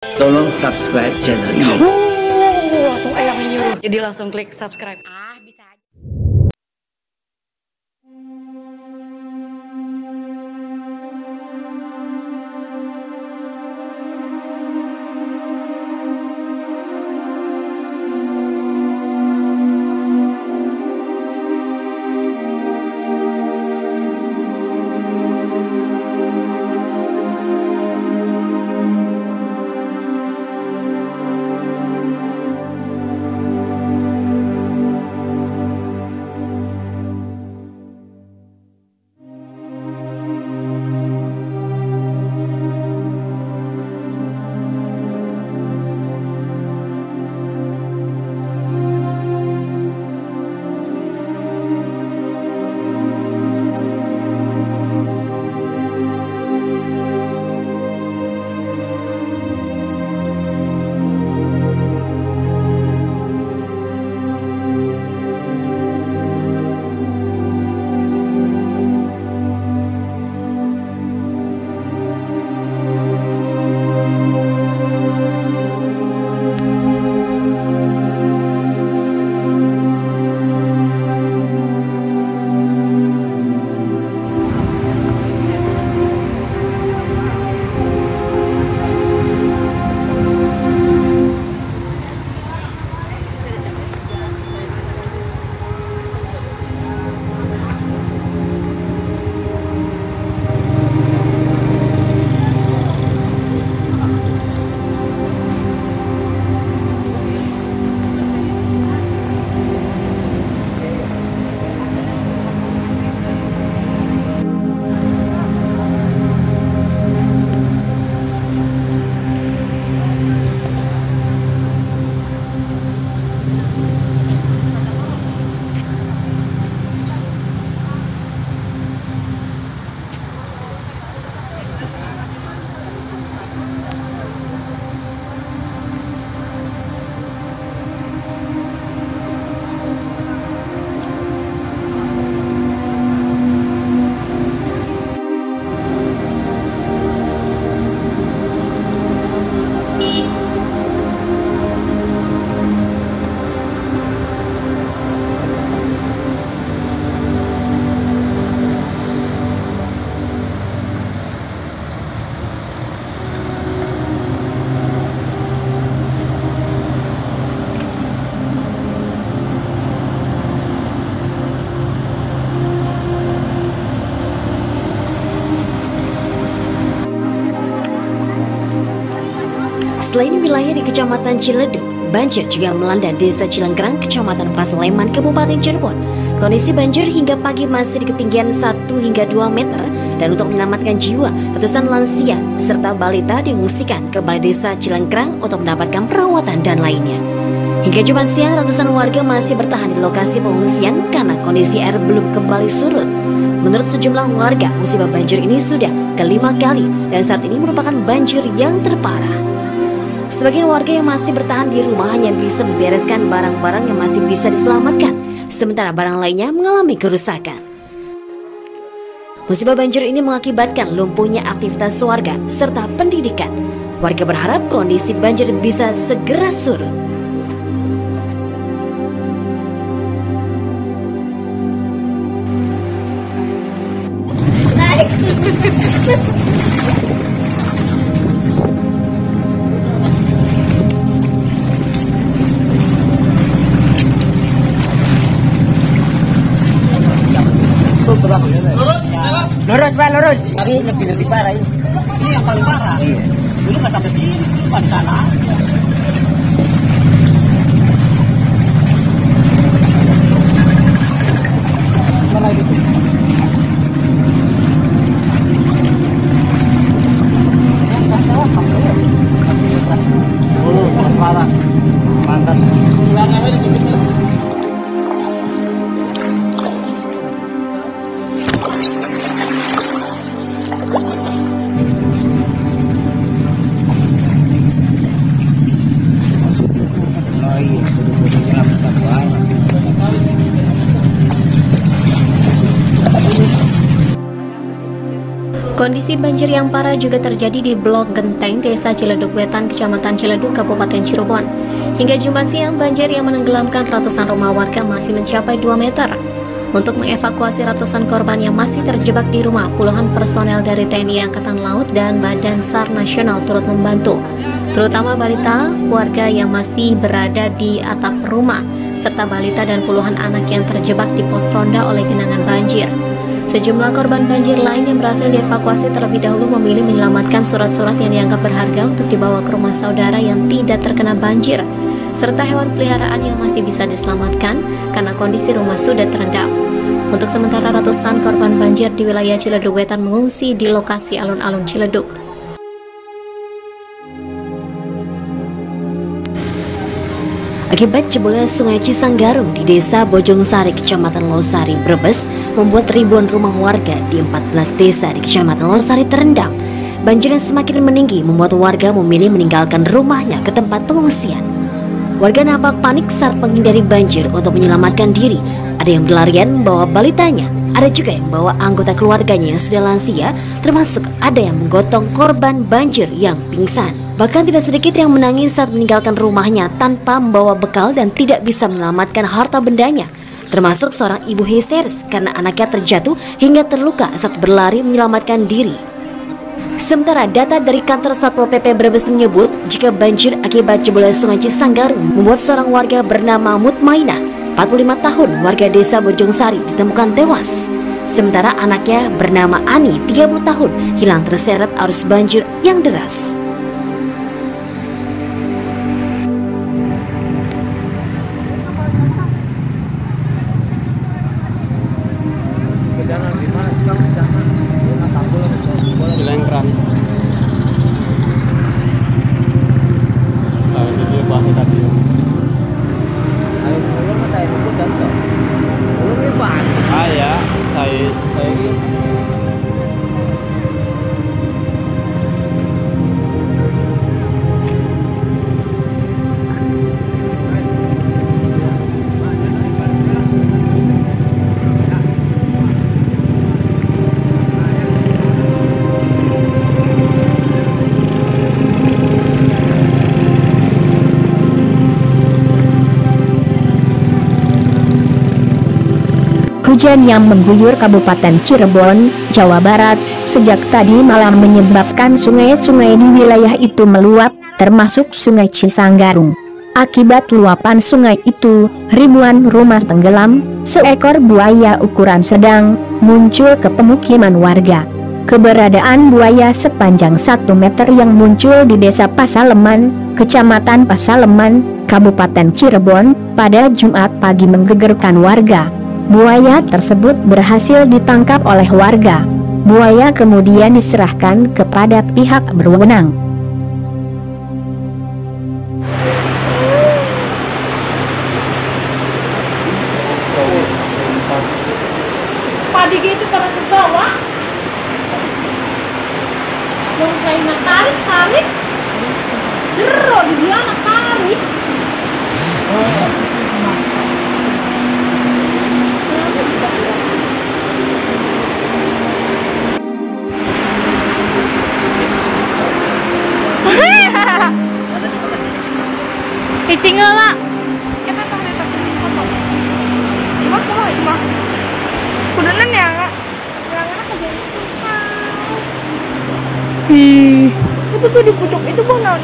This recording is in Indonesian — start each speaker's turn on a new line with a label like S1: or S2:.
S1: Tolong subscribe channel ini.
S2: Langsung yang menyuruh. Jadi langsung klik subscribe.
S3: Bisa aja.
S4: Selain wilayah di Kecamatan Ciledug, banjir juga melanda Desa Cilengkrang, Kecamatan Pasleman, Kabupaten Cirebon. Kondisi banjir hingga pagi masih di ketinggian 1 hingga 2 meter, dan untuk menyelamatkan jiwa, ratusan lansia serta balita diungsikan ke Balai Desa Cilengkrang untuk mendapatkan perawatan dan lainnya. Hingga Jumat siang, ratusan warga masih bertahan di lokasi pengungsian karena kondisi air belum kembali surut. Menurut sejumlah warga, musibah banjir ini sudah kelima kali dan saat ini merupakan banjir yang terparah. Sebagian warga yang masih bertahan di rumah hanya bisa membereskan barang-barang yang masih bisa diselamatkan, sementara barang lainnya mengalami kerusakan. Musibah banjir ini mengakibatkan lumpuhnya aktivitas warga serta pendidikan. Warga berharap kondisi banjir bisa segera surut.
S5: Lurus Pak, lurus.
S1: Tapi lebih parah ini.
S5: Ini yang paling parah.
S1: Iya.
S5: Dulu nggak sampai sini, cuma di sana. Mana itu? Oh, pas parah. Pantas.
S4: Kondisi banjir yang parah juga terjadi di Blok Genteng, Desa Ciledug Wetan, Kecamatan Ciledug, Kabupaten Cirebon. Hingga Jumat siang, banjir yang menenggelamkan ratusan rumah warga masih mencapai 2 meter. Untuk mengevakuasi ratusan korban yang masih terjebak di rumah, puluhan personel dari TNI Angkatan Laut dan Badan SAR Nasional turut membantu, terutama balita, warga yang masih berada di atap rumah, serta balita dan puluhan anak yang terjebak di pos ronda oleh genangan banjir. Sejumlah korban banjir lain yang berhasil dievakuasi terlebih dahulu memilih menyelamatkan surat-surat yang dianggap berharga untuk dibawa ke rumah saudara yang tidak terkena banjir, serta hewan peliharaan yang masih bisa diselamatkan karena kondisi rumah sudah terendam. Untuk sementara, ratusan korban banjir di wilayah Ciledug Wetan mengungsi di lokasi alun-alun Ciledug.
S3: Akibat jebolnya Sungai Cisanggarung di Desa Bojongsari, Kecamatan Losari, Brebes, membuat ribuan rumah warga di 14 desa di Kecamatan Losari terendam. Banjir yang semakin meninggi membuat warga memilih meninggalkan rumahnya ke tempat pengungsian. Warga nampak panik saat menghindari banjir untuk menyelamatkan diri. Ada yang berlarian membawa balitanya, ada juga yang membawa anggota keluarganya yang sudah lansia, termasuk ada yang menggotong korban banjir yang pingsan. Bahkan tidak sedikit yang menangis saat meninggalkan rumahnya tanpa membawa bekal dan tidak bisa menyelamatkan harta bendanya, termasuk seorang ibu histeris karena anaknya terjatuh hingga terluka saat berlari menyelamatkan diri. Sementara data dari kantor Satpol PP Brebes menyebut jika banjir akibat jebolnya Sungai Cisanggarung membuat seorang warga bernama Mutmainah, 45 tahun, warga desa Bojongsari, ditemukan tewas. Sementara anaknya bernama Ani, 30 tahun, hilang terseret arus banjir yang deras.
S5: Cilengkrang. Nah, ini dia bahasa tadi. Ayo, ulun mah tayo ko danto. Ulun may bahas. Ah, ya, saya ini.
S6: Hujan yang mengguyur Kabupaten Cirebon, Jawa Barat, sejak tadi malam menyebabkan sungai-sungai di wilayah itu meluap, termasuk Sungai Cisanggarung. Akibat luapan sungai itu, ribuan rumah tenggelam, seekor buaya ukuran sedang muncul ke pemukiman warga. Keberadaan buaya sepanjang 1 meter yang muncul di Desa Pasaleman, Kecamatan Pasaleman, Kabupaten Cirebon, pada Jumat pagi menggegerkan warga. Buaya tersebut berhasil ditangkap oleh warga. Buaya kemudian diserahkan kepada pihak berwenang.
S2: Padi gitu terus ke bawah. Yang saya tarik. Jero di dia anak tarik. Cicing lah. Kita tong di foto. Cuma. Kudunan ya enggak? Enggak kejadian. Itu tuh di pucuk itu benar.